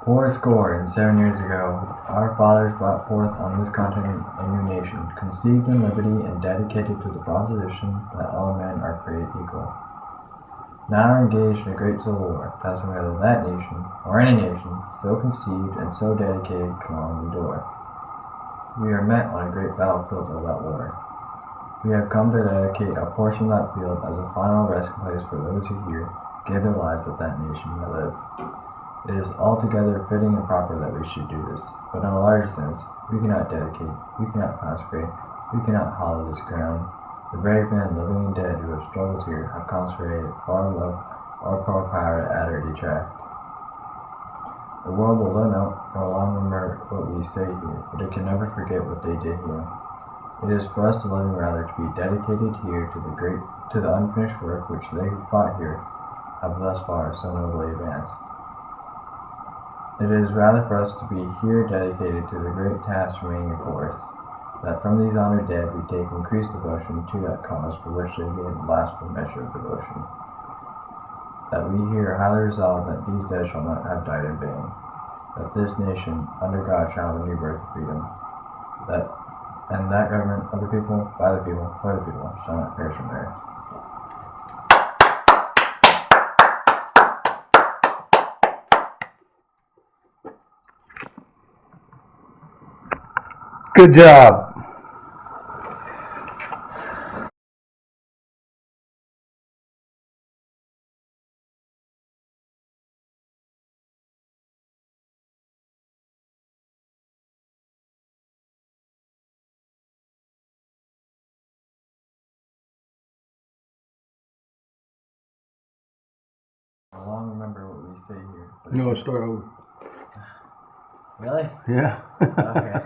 Fourscore and 7 years ago, our fathers brought forth on this continent a new nation, conceived in liberty and dedicated to the proposition that all men are created equal. Now are engaged in a great civil war, testing whether that nation, or any nation, so conceived and so dedicated can long endure. We are met on a great battlefield of that war. We have come to dedicate a portion of that field as a final resting place for those who here gave their lives that that nation might live. It is altogether fitting and proper that we should do this, but in a larger sense, we cannot dedicate, we cannot consecrate, we cannot hallow this ground. The brave men, living and dead, who have struggled here, have consecrated it far above our poor power to add or detract. The world will no longer remember what we say here, but it can never forget what they did here. It is for us to living rather to be dedicated here to the unfinished work which they who fought here have thus far so nobly advanced. It is rather for us to be here dedicated to the great task remaining before us, that from these honored dead we take increased devotion to that cause for which they gave the last full measure of devotion. That we here highly resolve that these dead shall not have died in vain, that this nation under God shall have a new birth of freedom, and that government of the people, by the people, for the people, shall not perish from earth. Good job. I'll long remember what we say here. No, start over. Really? Yeah. Okay.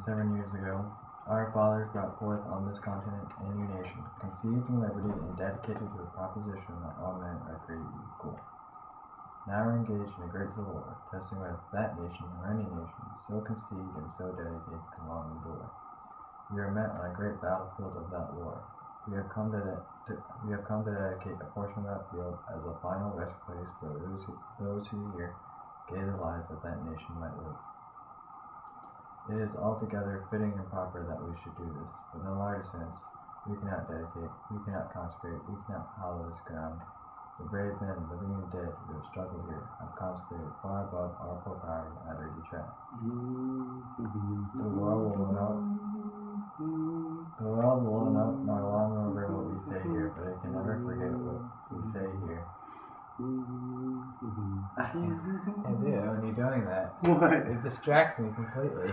7 years ago, our fathers brought forth on this continent a new nation, conceived in liberty and dedicated to the proposition that all men are created equal. Now we're engaged in a great civil war, testing whether that nation or any nation, so conceived and so dedicated, can long endure. We are met on a great battlefield of that war. We have come to dedicate a portion of that field as a final rest place for those who here gave their lives that that nation might live. It is altogether fitting and proper that we should do this, but in a larger sense, we cannot dedicate, we cannot consecrate, we cannot hallow this ground. The brave men, living and dead, who have struggled here, have consecrated far above our poor power to add or detract. The world will no longer remember what we say here, but it can never forget what we say here. I can't do it when you're doing that. What? It distracts me completely.